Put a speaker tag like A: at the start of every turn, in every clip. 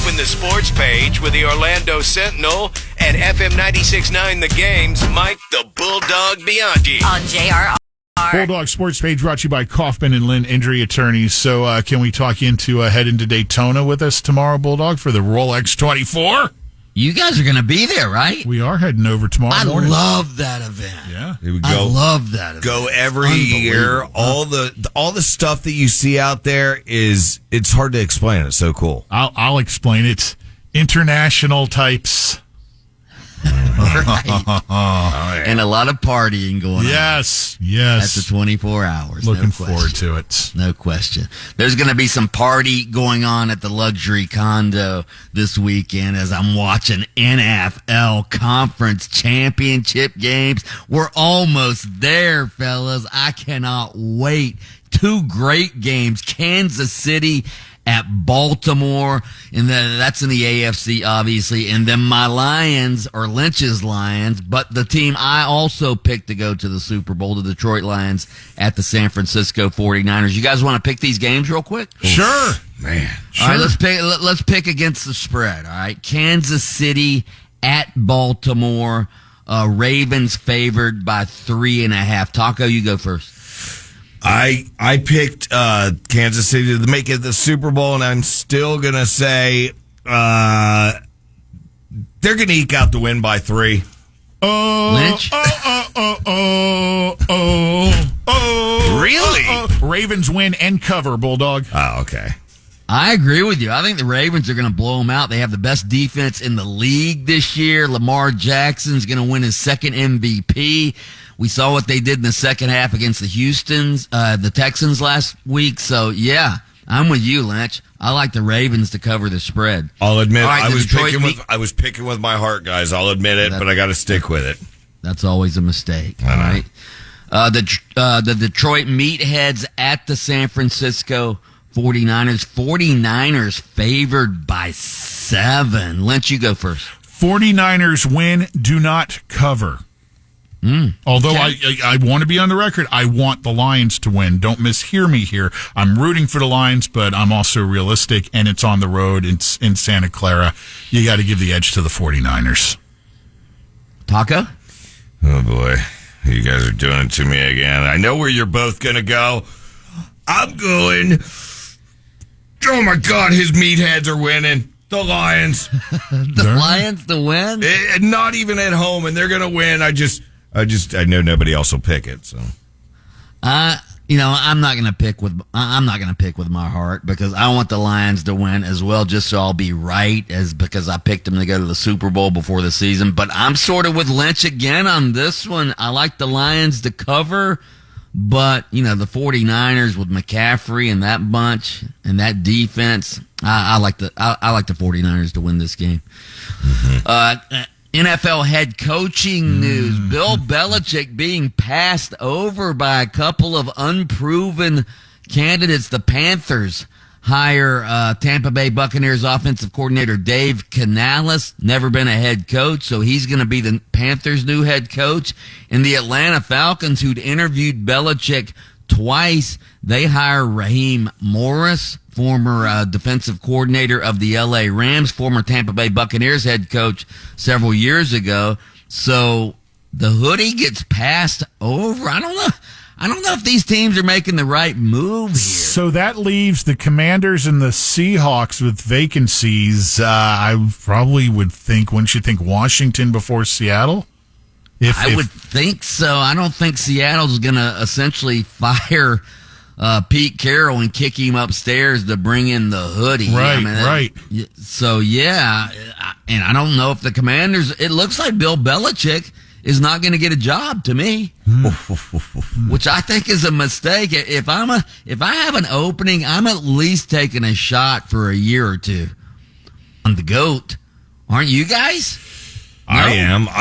A: open the sports page with the Orlando Sentinel and FM 96.9 The Game's Mike the Bulldog Bianchi.
B: On JRR.
C: Bulldog Sports Page brought to you by Kaufman and Lynn Injury Attorneys. So can we talk you into heading to Daytona with us tomorrow, Bulldog, for the Rolex 24?
D: You guys are going to be there, right?
C: We are heading over tomorrow morning.
D: I love that event.
C: Yeah.
E: Here we go.
D: I love that event.
E: Go every year. All the stuff that you see out there it's hard to explain. It's so cool.
C: I'll explain it. International types.
D: Right. And a lot of partying going on.
C: Yes.
D: At the 24 hours.
C: Looking forward to it.
D: No question. There's going to be some party going on at the luxury condo this weekend as I'm watching NFL Conference Championship games. We're almost there, fellas. I cannot wait. Two great games. Kansas City at Baltimore, and that's in the AFC, obviously. And then my Lions, or Lynch's Lions, but the team I also picked to go to the Super Bowl, the Detroit Lions, at the San Francisco 49ers. You guys want to pick these games real quick?
C: Sure.
E: Man.
C: Sure.
D: All right, let's pick against the spread, all right? Kansas City at Baltimore. Ravens favored by 3.5. Taco, you go first.
E: I picked Kansas City to make it the Super Bowl, and I'm still going to say they're going to eke out the win by 3.
D: Lynch?
E: Really?
C: Ravens win and cover, Bulldog.
E: Oh, okay.
D: I agree with you. I think the Ravens are going to blow them out. They have the best defense in the league this year. Lamar Jackson's going to win his second MVP. We saw what they did in the second half against the Texans last week. So, yeah, I'm with you, Lynch. I like the Ravens to cover the spread.
E: I'll admit,
D: right,
E: I was picking with my heart, guys. I'll admit it, but I got to stick with it.
D: That's always a mistake, all right? The Detroit Meatheads at the San Francisco 49ers. 49ers favored by 7. Lynch, you go first.
C: 49ers win, do not cover. Although
D: okay.
C: I want to be on the record, I want the Lions to win. Don't mishear me here. I'm rooting for the Lions, but I'm also realistic, and it's on the road. It's in Santa Clara. You got to give the edge to the 49ers.
D: Taco?
E: Oh, boy. You guys are doing it to me again. I know where you're both going to go. I'm going... Oh, my God, his meatheads are winning. The Lions.
D: Lions to win?
E: Not even at home, and they're going to win. I know nobody else will pick it, so.
D: I'm not going to pick with my heart because I want the Lions to win as well, just so I'll be right, because I picked them to go to the Super Bowl before the season. But I'm sort of with Lynch again on this one. I like the Lions to cover, but the 49ers with McCaffrey and that bunch and that defense, I like the 49ers to win this game. Mm-hmm. NFL head coaching news. Bill Belichick being passed over by a couple of unproven candidates. The Panthers hire Tampa Bay Buccaneers offensive coordinator Dave Canales. Never been a head coach, so he's going to be the Panthers' new head coach. And the Atlanta Falcons, who'd interviewed Belichick twice, they hire Raheem Morris, former defensive coordinator of the L.A. Rams, former Tampa Bay Buccaneers head coach several years ago. So the hoodie gets passed over. I don't know if these teams are making the right move here.
C: So that leaves the Commanders and the Seahawks with vacancies. I probably would think, wouldn't you think Washington before Seattle?
D: I would think so. I don't think Seattle's going to essentially fire Pete Carroll and kick him upstairs to bring in the hoodie.
C: Right, right.
D: So, yeah, and I don't know if the Commanders, it looks like Bill Belichick is not going to get a job to me, which I think is a mistake. If I have an opening, I'm at least taking a shot for a year or two on the GOAT. Aren't you guys? No?
E: I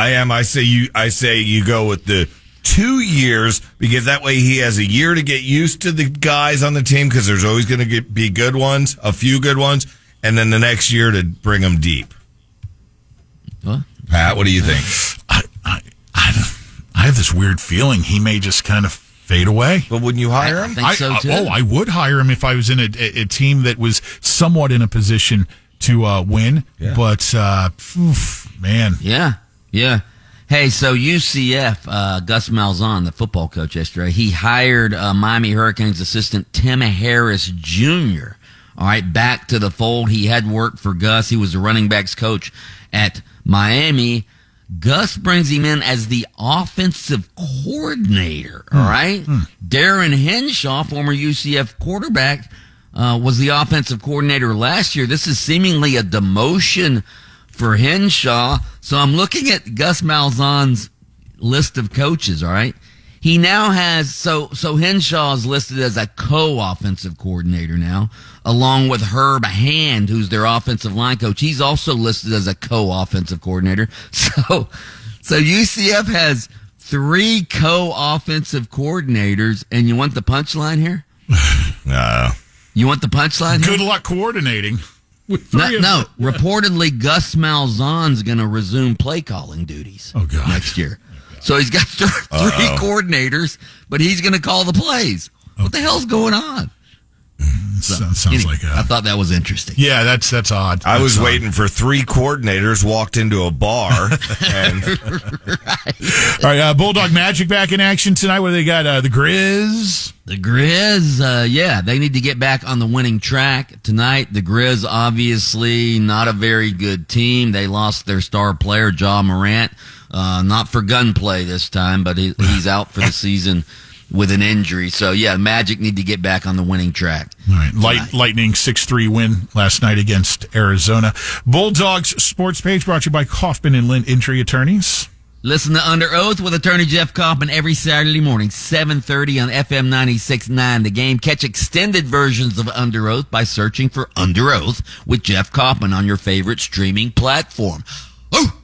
E: am. I say you go with the 2 years, because that way he has a year to get used to the guys on the team, because there's always going to be good ones, a few good ones, and then the next year to bring them deep.
D: What?
E: Pat, what do you think?
C: I have this weird feeling he may just kind of fade away.
E: But wouldn't you hire him?
D: I think so too.
C: I would hire him if I was in a team that was somewhat in a position to win.
E: Yeah.
C: But, man.
D: Yeah. Hey, so UCF, Gus Malzahn, the football coach yesterday, he hired Miami Hurricanes assistant Tim Harris Jr., all right, back to the fold. He had worked for Gus. He was the running backs coach at Miami. Gus brings him in as the offensive coordinator, all right? Darren Henshaw, former UCF quarterback, was the offensive coordinator last year. This is seemingly a demotion for Henshaw. So I'm looking at Gus Malzahn's list of coaches, all right? He now has, so Henshaw is listed as a co-offensive coordinator now, along with Herb Hand, who's their offensive line coach. He's also listed as a co-offensive coordinator. So UCF has 3 co-offensive coordinators, and you want the punchline here? You want the punchline here?
C: Good luck coordinating.
D: No. Reportedly, Gus Malzahn's going to resume play calling duties next year. So he's got 3 coordinators, but he's going to call the plays. What the hell's going on?
C: Sounds like
D: I thought that was interesting.
C: Yeah, that's odd.
E: I was waiting for 3 coordinators walked into a bar. And
C: All right, Bulldog Magic back in action tonight. What do they got? The Grizz?
D: The Grizz, they need to get back on the winning track tonight. The Grizz, obviously, not a very good team. They lost their star player, Ja Morant. Not for gunplay this time, but he's out for the season with an injury. So, Magic need to get back on the winning track.
C: All right. Lightning 6-3 win last night against Arizona. Bulldogs sports page brought to you by Kaufman and Lynn Injury Attorneys.
D: Listen to Under Oath with attorney Jeff Kaufman every Saturday morning, 7:30 on FM 96.9 The Game. Catch extended versions of Under Oath by searching for Under Oath with Jeff Kaufman on your favorite streaming platform. Oh!